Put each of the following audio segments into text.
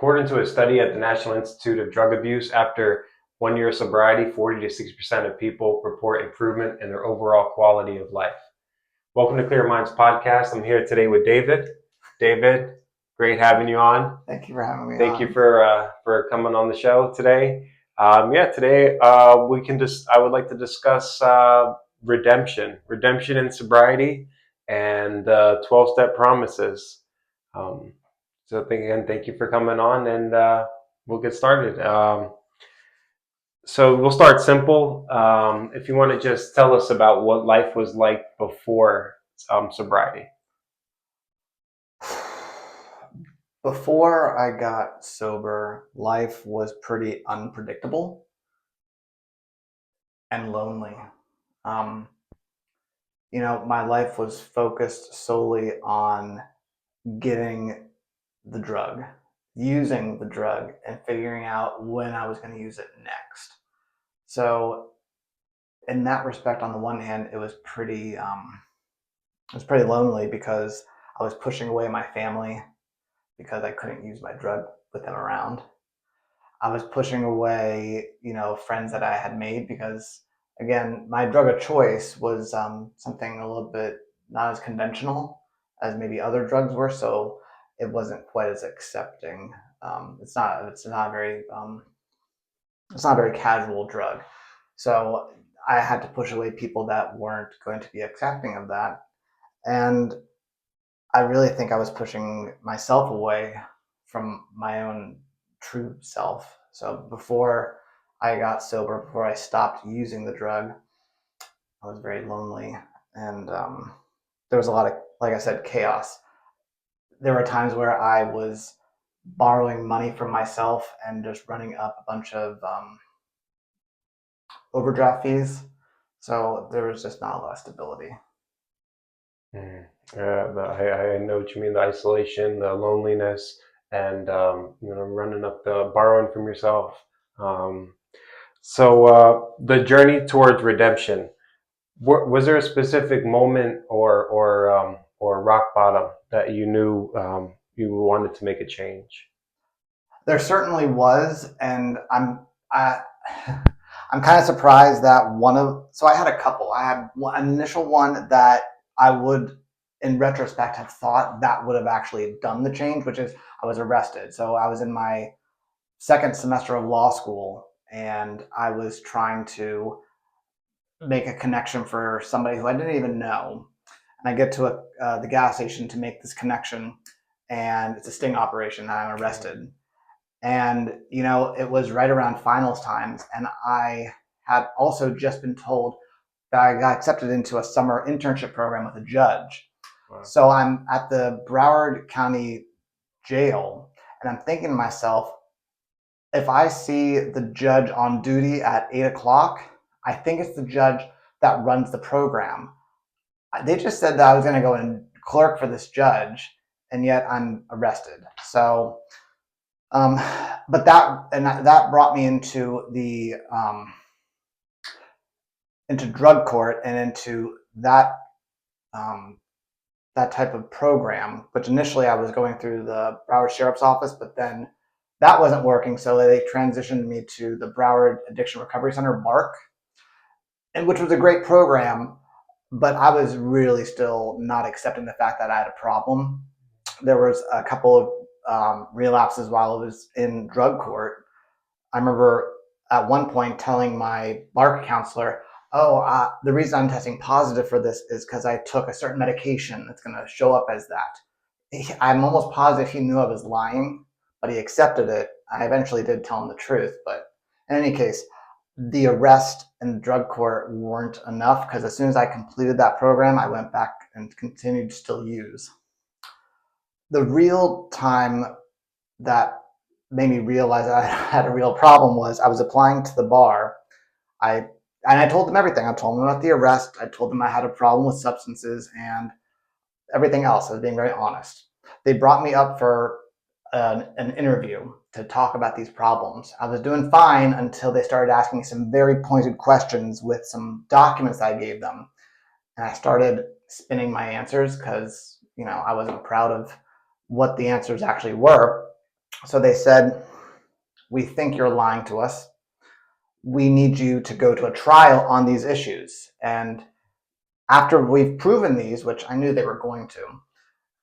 According to a study at the National Institute of Drug Abuse, after 1 year of sobriety, 40 to 60% of people report improvement in their overall quality of life. Welcome to Clear Minds Podcast. I'm here today with David. David, great having you on. Thank you for having me on. Thank you for coming on the show today. Today I would like to discuss redemption and sobriety, and 12-step promises. Thank you for coming on, and we'll get started. So we'll start simple. If you want to just tell us about what life was like before sobriety. Before I got sober, life was pretty unpredictable and lonely. My life was focused solely on getting the drug, using the drug, and figuring out when I was going to use it next. So, in that respect, on the one hand, it was pretty lonely because I was pushing away my family because I couldn't use my drug with them around. I was pushing away, friends that I had made because, again, my drug of choice was something a little bit not as conventional as maybe other drugs were, so it wasn't quite as accepting. It's not a very casual drug, so I had to push away people that weren't going to be accepting of that, and I really think I was pushing myself away from my own true self. So before I got sober, before I stopped using the drug, I was very lonely, and there was a lot of, like I said, chaos. There were times where I was borrowing money from myself and just running up a bunch of overdraft fees. So there was just not a lot of stability. I know what you mean, the isolation, the loneliness, and running up the borrowing from yourself. So the journey towards redemption, was there a specific moment or rock bottom that you knew you wanted to make a change? There certainly was, and I'm kind of surprised that so I had a couple. I had an initial one that I would, in retrospect, have thought that would have actually done the change, which is I was arrested. So I was in my second semester of law school, and I was trying to make a connection for somebody who I didn't even know. And I get to the gas station to make this connection, and it's a sting operation, and I'm arrested. And, it was right around finals times, and I had also just been told that I got accepted into a summer internship program with a judge. Wow. So I'm at the Broward County Jail, and I'm thinking to myself, if I see the judge on duty at 8 o'clock, I think it's the judge that runs the program. They just said that I was going to go and clerk for this judge, and yet I'm arrested. So but that brought me into into drug court and into that type of program, which initially I was going through the Broward Sheriff's Office, but then that wasn't working, so they transitioned me to the Broward Addiction Recovery Center, BARC, and which was a great program, but I was really still not accepting the fact that I had a problem. There was a couple of relapses while I was in drug court. I remember at one point telling my BARC counselor, the reason I'm testing positive for this is because I took a certain medication that's going to show up as that. I'm almost positive he knew I was lying, but he accepted it. I eventually did tell him the truth, but in any case, the arrest and drug court weren't enough because as soon as I completed that program, I went back and continued to still use. The real time that made me realize that I had a real problem was I was applying to the bar. I told them everything. I told them about the arrest. I told them I had a problem with substances and everything else. I was being very honest. They brought me up for an interview to talk about these problems. I was doing fine until they started asking me some very pointed questions with some documents I gave them. And I started spinning my answers because, I wasn't proud of what the answers actually were. So they said, we think you're lying to us. We need you to go to a trial on these issues. And after we've proven these, which I knew they were going to,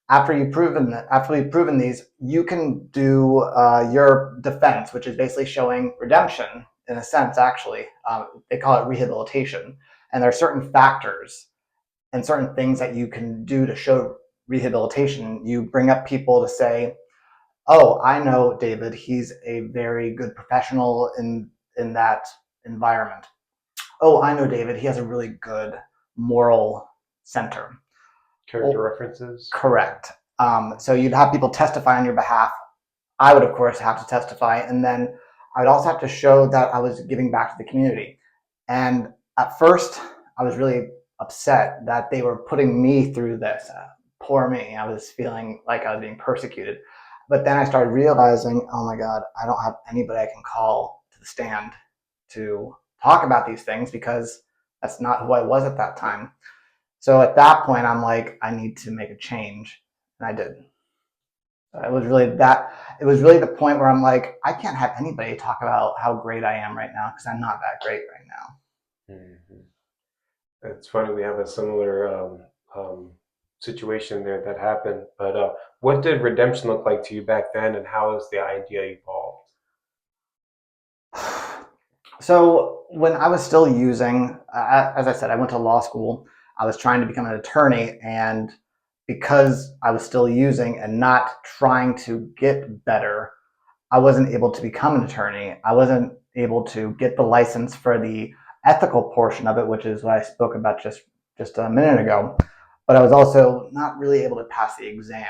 after we've proven these, you can do your defense, which is basically showing redemption in a sense. Actually, they call it rehabilitation, and there are certain factors and certain things that you can do to show rehabilitation. You bring up people to say, "Oh, I know David. He's a very good professional in that environment. Oh, I know David. He has a really good moral center." Character Well, references. correct. So you'd have people testify on your behalf. I would, of course, have to testify. And then I would also have to show that I was giving back to the community. And at first, I was really upset that they were putting me through this. Poor me. I was feeling like I was being persecuted. But then I started realizing, oh my God, I don't have anybody I can call to the stand to talk about these things because that's not who I was at that time. So at that point, I'm like, I need to make a change. And I did. It was really that. It was really the point where I'm like, I can't have anybody talk about how great I am right now because I'm not that great right now. Mm-hmm. It's funny, we have a similar situation there that happened. But what did redemption look like to you back then, and how has the idea evolved? So when I was still using, as I said, I went to law school. I was trying to become an attorney, and because I was still using and not trying to get better, I wasn't able to become an attorney. I wasn't able to get the license for the ethical portion of it, which is what I spoke about just a minute ago. But I was also not really able to pass the exam.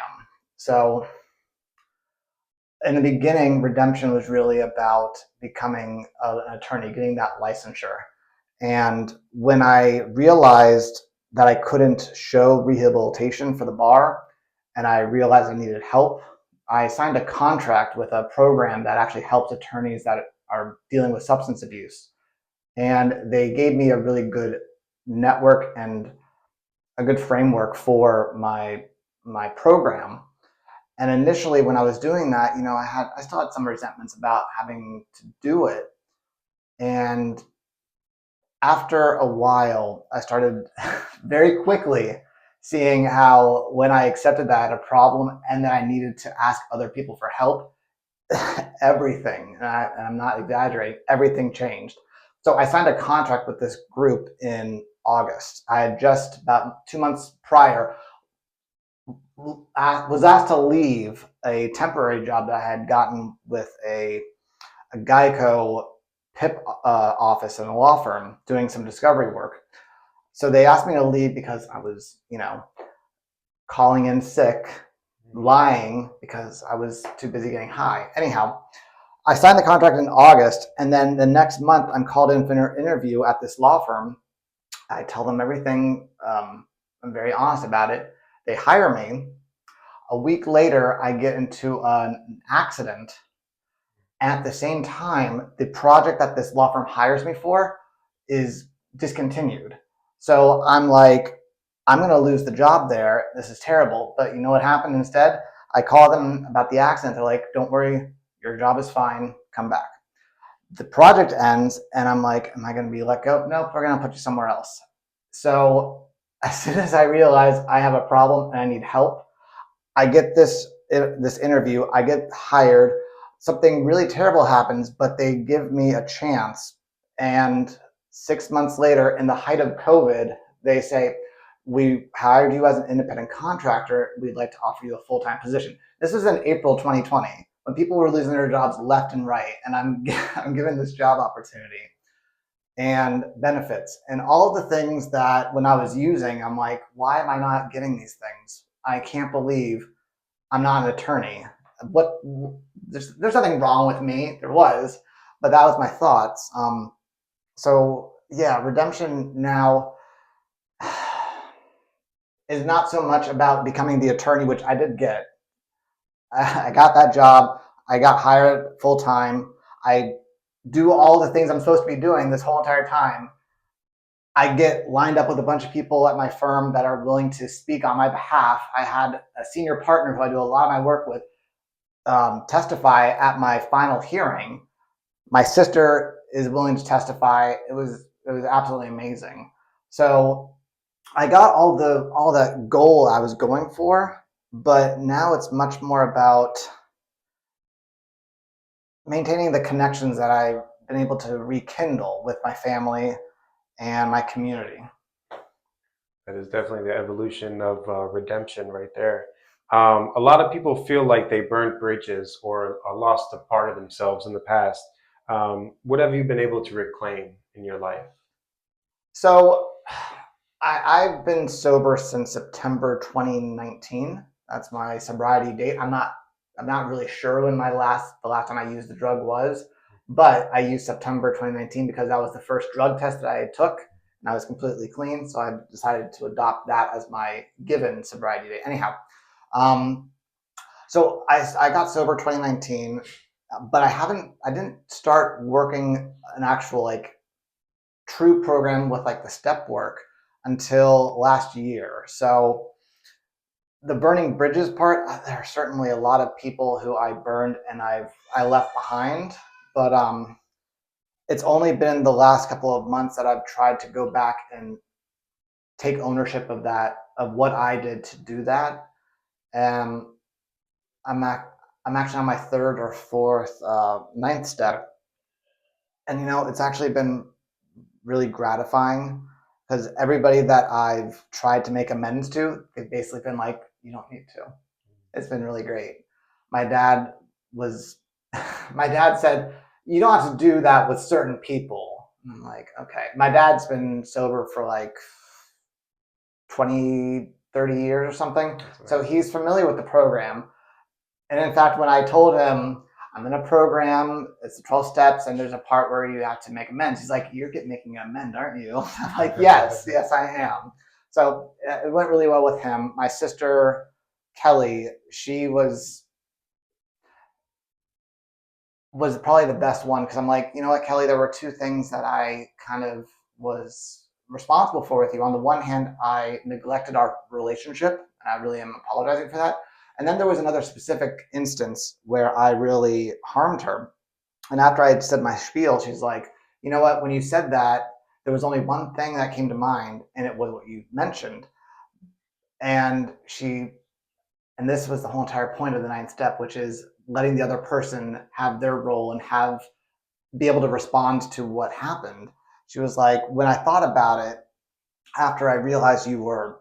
So in the beginning, redemption was really about becoming an attorney, getting that licensure. And when I realized that I couldn't show rehabilitation for the bar, and I realized I needed help, I signed a contract with a program that actually helps attorneys that are dealing with substance abuse. And they gave me a really good network and a good framework for my program. And initially, when I was doing that, I still had some resentments about having to do it. And after a while, I started very quickly seeing how when I accepted that I had a problem and that I needed to ask other people for help, everything, and I'm not exaggerating, everything changed. So I signed a contract with this group in August. I had just about 2 months prior I was asked to leave a temporary job that I had gotten with a Geico PIP office in a law firm doing some discovery work. So they asked me to leave because I was, calling in sick, lying because I was too busy getting high. Anyhow, I signed the contract in August, and then the next month I'm called in for an interview at this law firm. I tell them everything. I'm very honest about it. They hire me. A week later, I get into an accident. And at the same time, the project that this law firm hires me for is discontinued. So I'm like, I'm going to lose the job there. This is terrible. But you know what happened instead? I call them about the accident. They're like, don't worry, your job is fine. Come back. The project ends, and I'm like, am I going to be let go? Nope, we're going to put you somewhere else. So as soon as I realize I have a problem and I need help, I get this interview, I get hired, something really terrible happens, but they give me a chance. And 6 months later, in the height of COVID, they say, we hired you as an independent contractor. We'd like to offer you a full-time position. This was in April 2020 when people were losing their jobs left and right. And I'm given this job opportunity and benefits and all of the things that when I was using, I'm like, why am I not getting these things? I can't believe I'm not an attorney. What? There's nothing wrong with me. There was, but that was my thoughts. So yeah, redemption now is not so much about becoming the attorney, which I did get. I got that job. I got hired full time. I do all the things I'm supposed to be doing this whole entire time. I get lined up with a bunch of people at my firm that are willing to speak on my behalf. I had a senior partner who I do a lot of my work with testify at my final hearing. My sister is willing to testify. It was absolutely amazing. So I got all that goal I was going for, but now it's much more about maintaining the connections that I've been able to rekindle with my family and my community. That is definitely the evolution of redemption right there. A lot of people feel like they burned bridges or lost a part of themselves in the past. What have you been able to reclaim in your life? So I've been sober since September 2019. That's my sobriety date. I'm not really sure when the last time I used the drug was, but I used September 2019 because that was the first drug test that I took, and I was completely clean. So I decided to adopt that as my given sobriety date. Anyhow, um, so I got sober 2019, but I didn't start working an actual like true program with like the step work until last year. So the burning bridges part, there are certainly a lot of people who I burned and I left behind, but it's only been the last couple of months that I've tried to go back and take ownership of that, of what I did to do that. And I'm at, I'm actually on my third or fourth ninth step, and it's actually been really gratifying because everybody that I've tried to make amends to, they've basically been like, you don't need to. It's been really great. My dad was, my dad said, you don't have to do that with certain people. I'm like, okay. My dad's been sober for like 20, 30 years or something. So he's familiar with the program. And in fact, when I told him I'm in a program, it's the 12 steps, and there's a part where you have to make amends, he's like, "You're making an amend, aren't you?" I'm like, "Yes, yes, I am." So it went really well with him. My sister Kelly, she was probably the best one because I'm like, you know what, Kelly, there were two things that I kind of was responsible for with you. On the one hand, I neglected our relationship, and I really am apologizing for that. And then there was another specific instance where I really harmed her. And after I had said my spiel, she's like, you know what, when you said that, there was only one thing that came to mind, and it was what you mentioned. And and this was the whole entire point of the ninth step, which is letting the other person have their role and be able to respond to what happened. She was like, when I thought about it, after I realized you were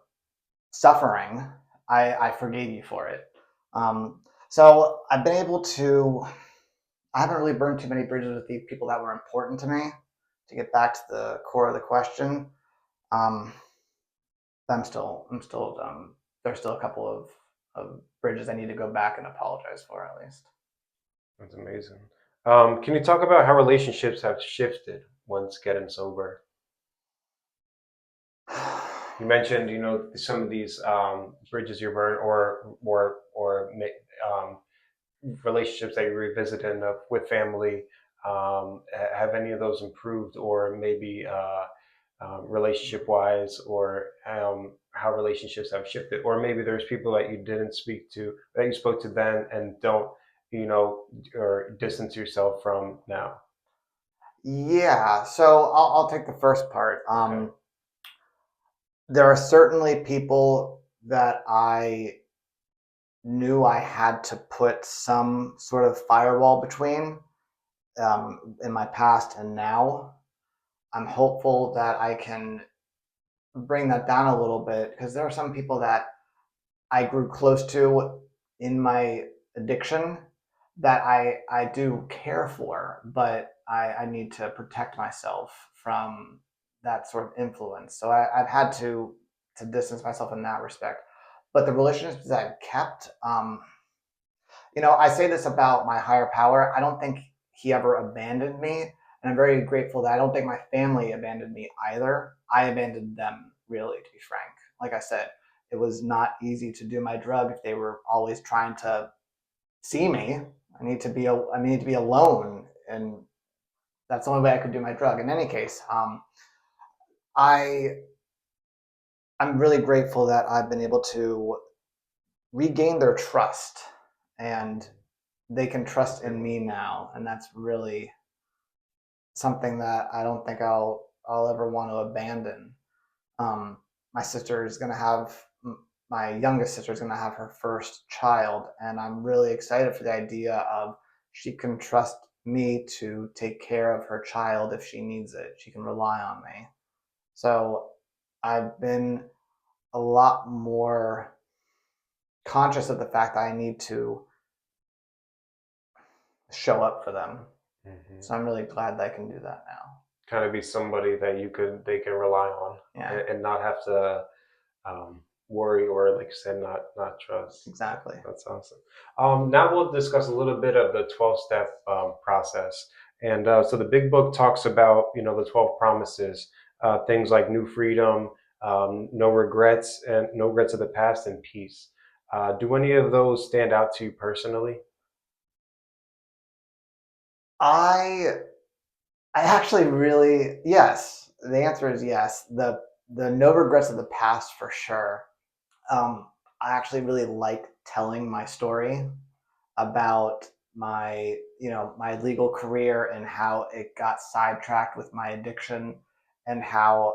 suffering, I forgave you for it. So I've been able to, I haven't really burned too many bridges with the people that were important to me. To get back to the core of the question, um, there's still a couple of bridges I need to go back and apologize for at least. That's amazing. Can you talk about how relationships have shifted once getting sober? You mentioned, some of these bridges you burned, or relationships that you revisited with family. Have any of those improved, or maybe relationship wise, or how relationships have shifted, or maybe there's people that you didn't speak to that you spoke to then and don't, or distance yourself from now. Yeah, so I'll take the first part. Okay. There are certainly people that I knew I had to put some sort of firewall between in my past and now. I'm hopeful that I can bring that down a little bit because there are some people that I grew close to in my addiction that I do care for, but I need to protect myself from that sort of influence. So I've had to distance myself in that respect. But the relationships that I've kept, I say this about my higher power. I don't think he ever abandoned me. And I'm very grateful that I don't think my family abandoned me either. I abandoned them, really, to be frank. Like I said, it was not easy to do my drug if they were always trying to see me. I need to be alone, and that's the only way I could do my drug. In any case, I I'm really grateful that I've been able to regain their trust and they can trust in me now, and that's really something that I don't think I'll ever want to abandon. Um, my sister is going to have my youngest sister is going to have her first child, and I'm really excited for the idea of she can trust me to take care of her child if she needs it. She can rely on me. So I've been a lot more conscious of the fact that I need to show up for them. Hmm. So I'm really glad that I can do that now. Kind of be somebody that they can rely on, Yeah, and not have to worry, or like you said, not trust. exactly. That's awesome. Now we'll discuss a little bit of the 12-step process. And so the big book talks about, the 12 promises, things like new freedom, no regrets, and no regrets of the past, and peace. Do any of those stand out to you personally? I I actually really yes. The answer is yes. The no regrets of the past for sure. I actually really like telling my story about my legal career and how it got sidetracked with my addiction, and how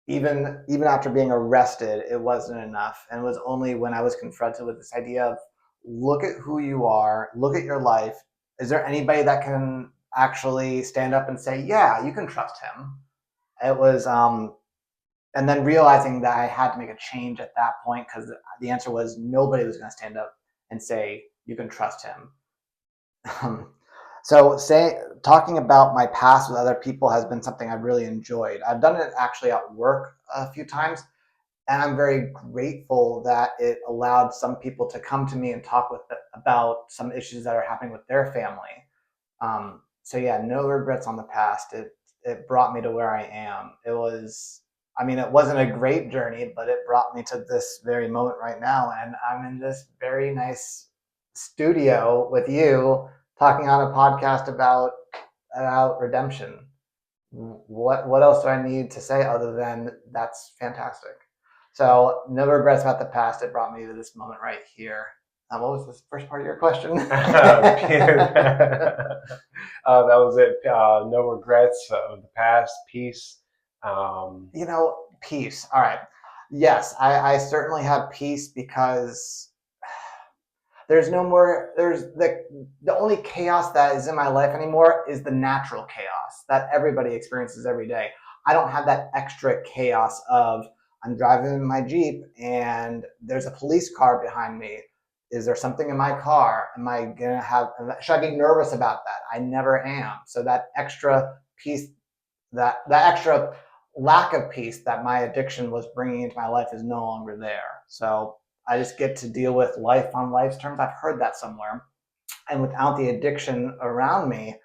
even after being arrested, it wasn't enough. And it was only when I was confronted with this idea of look at who you are, look at your life. Is there anybody that can actually stand up and say, yeah, you can trust him? It was, and then realizing that I had to make a change at that point because the answer was nobody was going to stand up and say, you can trust him. Um, so talking about my past with other people has been something I've really enjoyed. I've done it actually at work a few times, and I'm very grateful that it allowed some people to come to me and talk about some issues that are happening with their family. So yeah, no regrets on the past. It brought me to where I am. I mean, it wasn't a great journey, but it brought me to this very moment right now, and I'm in this very nice studio with you talking on a podcast about redemption. What else do I need to say other than that's fantastic? So no regrets about the past. It brought me to this moment right here. What was the first part of your question? That was it. No regrets of the past, peace. Um, Peace. All right. Yes, I certainly have peace because there's no more. The only chaos that is in my life anymore is the natural chaos that everybody experiences every day. I don't have that extra chaos of I'm driving my Jeep and there's a police car behind me. Is there something in my car? Should I be nervous about that? I never am. So that extra peace, that extra lack of peace that my addiction was bringing into my life is no longer there. So I just get to deal with life on life's terms. I've heard that somewhere. And without the addiction around me,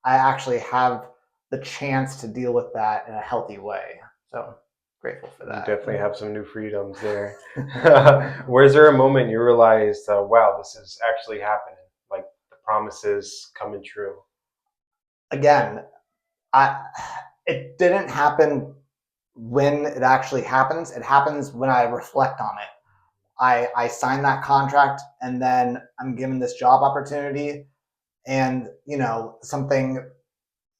I actually have the chance to deal with that in a healthy way. So grateful for you that. definitely have some new freedoms there. Was there a moment you realized, wow, this is actually happening? Like the promises coming true? Again, I it didn't happen when it actually happens. It happens when I reflect on it. I sign that contract and then I'm given this job opportunity, and something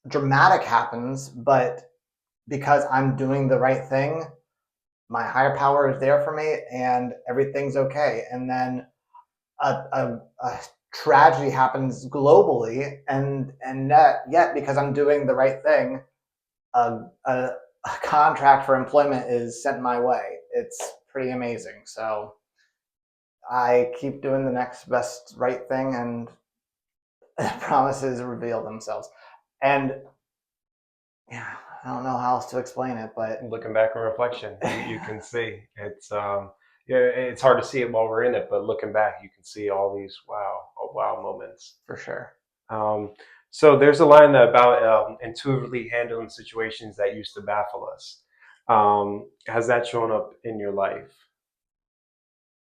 dramatic happens, but because I'm doing the right thing, my higher power is there for me and everything's okay. And then a tragedy happens globally, and yet because I'm doing the right thing, a, a, a contract for employment is sent my way. It's pretty amazing. So I keep doing the next best right thing, and promises reveal themselves. And yeah, I don't know how else to explain it, but Looking back on reflection, you can see yeah, it's hard to see it while we're in it, but looking back, you can see all these wow moments. for sure. Um, so there's a line about intuitively handling situations that used to baffle us. Has that shown up in your life?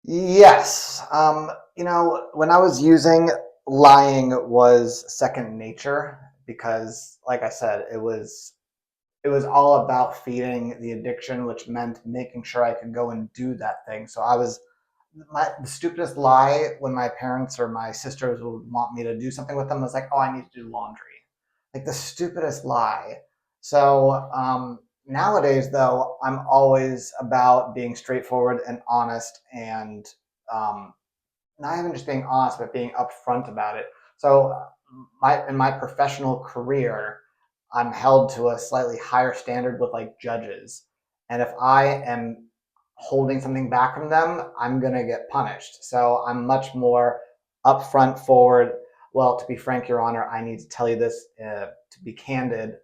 Yes. When I was using, lying was second nature because, like I said, it was all about feeding the addiction, which meant making sure I could go and do that thing. So I was the stupidest lie when my parents or my sisters would want me to do something with them was like, oh, I need to do laundry. Like the stupidest lie. So nowadays, though, I'm always about being straightforward and honest and um, not even just being honest, but being upfront about it. So in my professional career, I'm held to a slightly higher standard with like judges. And if I am holding something back from them, I'm going to get punished. So I'm much more upfront, forward. Well, to be frank, Your Honor, I need to tell you this to be candid.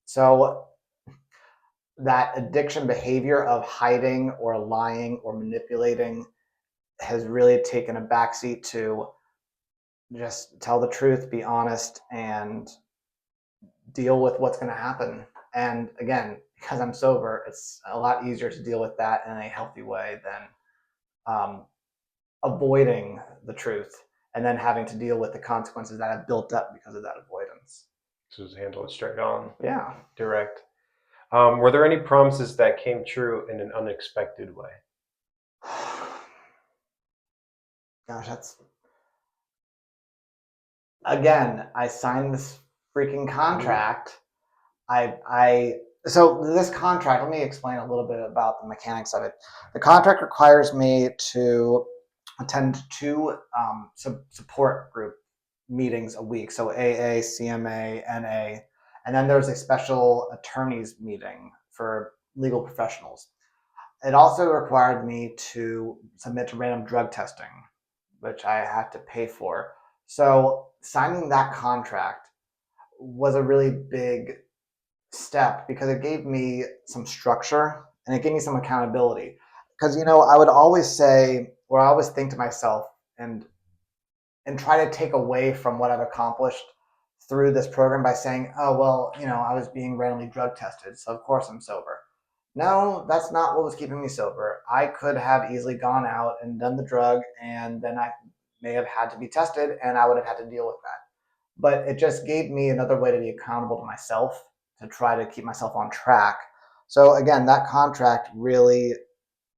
So that addiction behavior of hiding or lying or manipulating has really taken a backseat to just tell the truth, be honest, and deal with what's going to happen. And again, because I'm sober, it's a lot easier to deal with that in a healthy way than avoiding the truth and then having to deal with the consequences that have built up because of that avoidance. So just handle it straight on, Yeah. direct. Were there any promises that came true in an unexpected way? Gosh, that's again, I signed this freaking contract. I so this contract, let me explain a little bit about the mechanics of it. The contract requires me to attend two support group meetings a week. So AA, CMA, NA, and then there's a special attorneys meeting for legal professionals. It also required me to submit to random drug testing, which I had to pay for. So signing that contract was a really big step because it gave me some structure and it gave me some accountability. Because I would always say, or I always think to myself, and try to take away from what I've accomplished through this program by saying, oh well, I was being randomly drug tested, so of course I'm sober. No, that's not what was keeping me sober. I could have easily gone out and done the drug, and then I may have had to be tested, and I would have had to deal with that. But it just gave me another way to be accountable to myself, to try to keep myself on track. So again, that contract really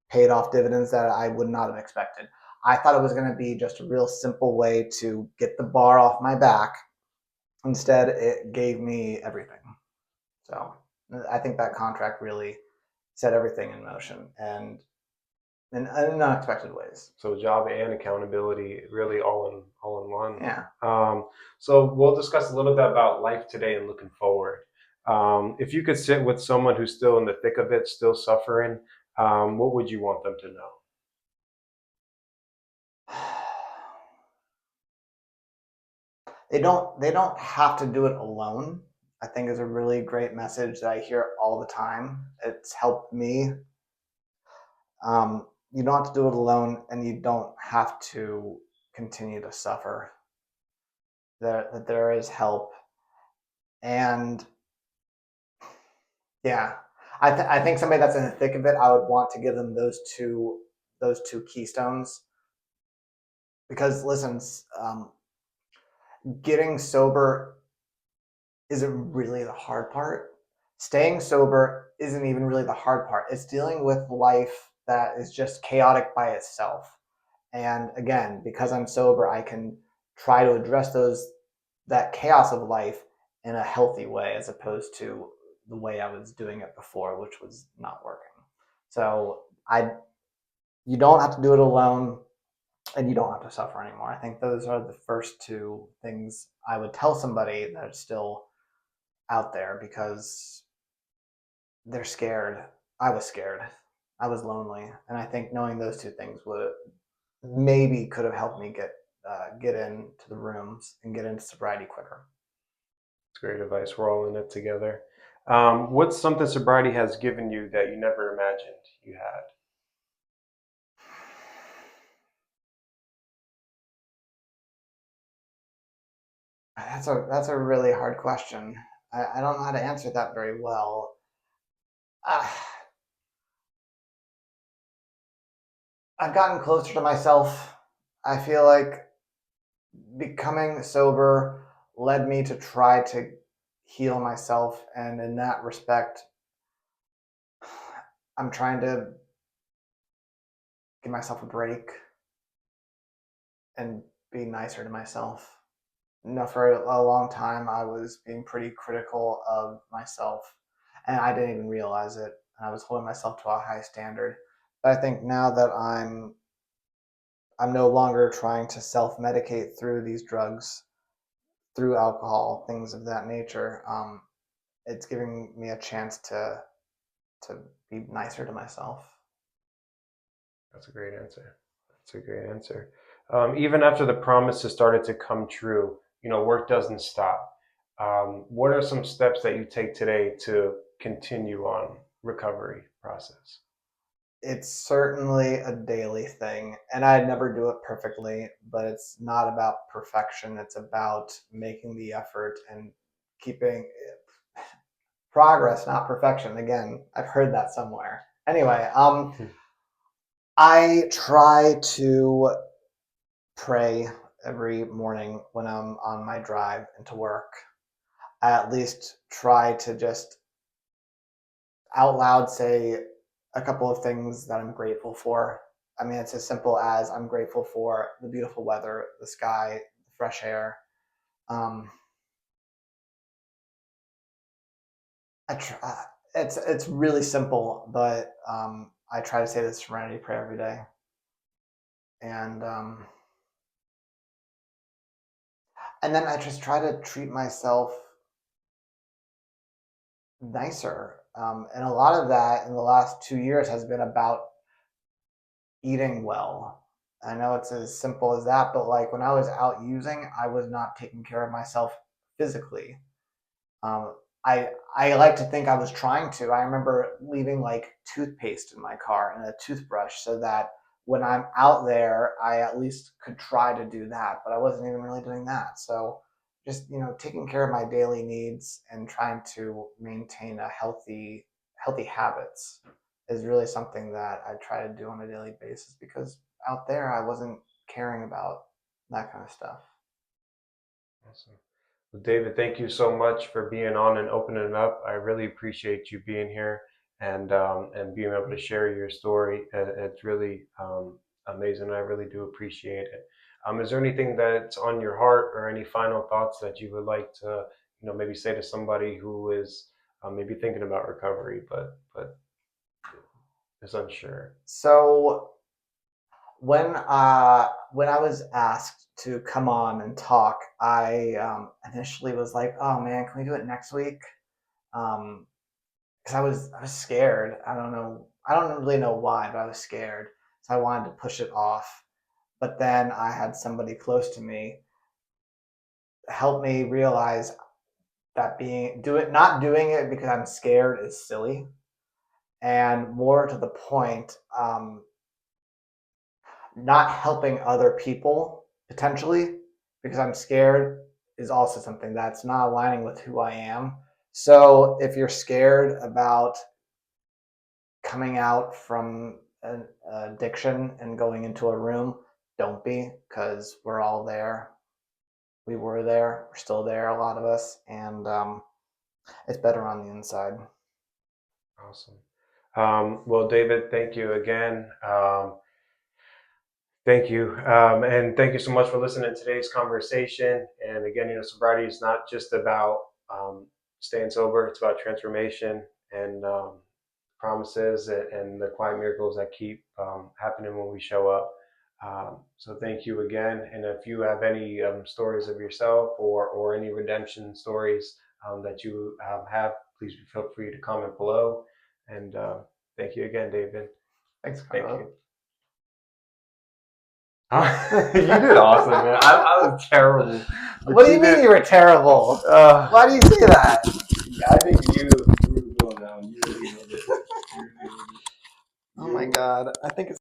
paid off dividends that I would not have expected. I thought it was going to be just a real simple way to get the bar off my back. Instead, it gave me everything. So I think that contract really set everything in motion and in unexpected ways. So job and accountability, really all in one. Yeah. So we'll discuss a little bit about life today and looking forward. If you could sit with someone who's still in the thick of it, still suffering, what would you want them to know? They don't have to do it alone. I think is a really great message that I hear all the time. It's helped me. You don't have to do it alone, and you don't have to continue to suffer. That there is help, and yeah, I think somebody that's in the thick of it, I would want to give them those two keystones because listen, getting sober isn't really the hard part. Staying sober isn't even really the hard part. It's dealing with life that is just chaotic by itself. And again, because I'm sober, I can try to address that chaos of life in a healthy way as opposed to the way I was doing it before, which was not working. So you don't have to do it alone and you don't have to suffer anymore. I think those are the first two things I would tell somebody that's still out there because they're scared. I was scared. I was lonely, and I think knowing those two things would maybe could have helped me get into the rooms and get into sobriety quicker. It's great advice. We're all in it together. What's something sobriety has given you that you never imagined you had? That's a really hard question. I don't know how to answer that very well. Uh, I've gotten closer to myself. I feel like becoming sober led me to try to heal myself, and in that respect, I'm trying to give myself a break. and be nicer to myself. For a long time, I was being pretty critical of myself, and I didn't even realize it. And I was holding myself to a high standard. But I think now that I'm no longer trying to self-medicate through these drugs, through alcohol, things of that nature. It's giving me a chance to be nicer to myself. That's a great answer. That's a great answer. Even after the promises started to come true, work doesn't stop. What are some steps that you take today to continue on recovery process? It's certainly a daily thing, and I never do it perfectly, but it's not about perfection. It's about making the effort and keeping progress, not perfection. Again, I've heard that somewhere. Anyway, I try to pray every morning when I'm on my drive into work. I at least try to just out loud say a couple of things that I'm grateful for. I mean, it's as simple as I'm grateful for the beautiful weather, the sky, the fresh air. Um, I try, it's really simple, but I try to say the Serenity Prayer every day, and and then I just try to treat myself nicer. And a lot of that in the last 2 years has been about eating well. I know it's as simple as that, but like when I was out using, I was not taking care of myself physically. Um, I like to think I was trying to. I remember leaving like toothpaste in my car and a toothbrush so that when I'm out there, I at least could try to do that, but I wasn't even really doing that. So just taking care of my daily needs and trying to maintain a healthy habits is really something that I try to do on a daily basis because out there I wasn't caring about that kind of stuff. Awesome. Well, David, thank you so much for being on and opening up. I really appreciate you being here and being able to share your story. It's really amazing. I really do appreciate it. Is there anything that's on your heart or any final thoughts that you would like to, maybe say to somebody who is maybe thinking about recovery but is unsure? So when I was asked to come on and talk, I initially was like, "Oh man, can we do it next week?" Because I was scared. I don't know. I don't really know why, but I was scared, so I wanted to push it off. But then I had somebody close to me help me realize that not doing it because I'm scared is silly, and more to the point, not helping other people potentially because I'm scared is also something that's not aligning with who I am. So if you're scared about coming out from an addiction and going into a room, don't be, because we're all there. We were there. We're still there, a lot of us, and it's better on the inside. Awesome. Well, David, thank you again. Thank you. And thank you so much for listening to today's conversation. And again, sobriety is not just about staying sober, it's about transformation and promises and the quiet miracles that keep happening when we show up. So thank you again. And if you have any stories of yourself or any redemption stories that you have, please feel free to comment below. And thank you again, David. Thanks, Thank Carlo. you. You did awesome, man. I was terrible. What do you mean you were terrible? Why do you say that? I think you were going down. You really nailed it. Oh my God. I think it's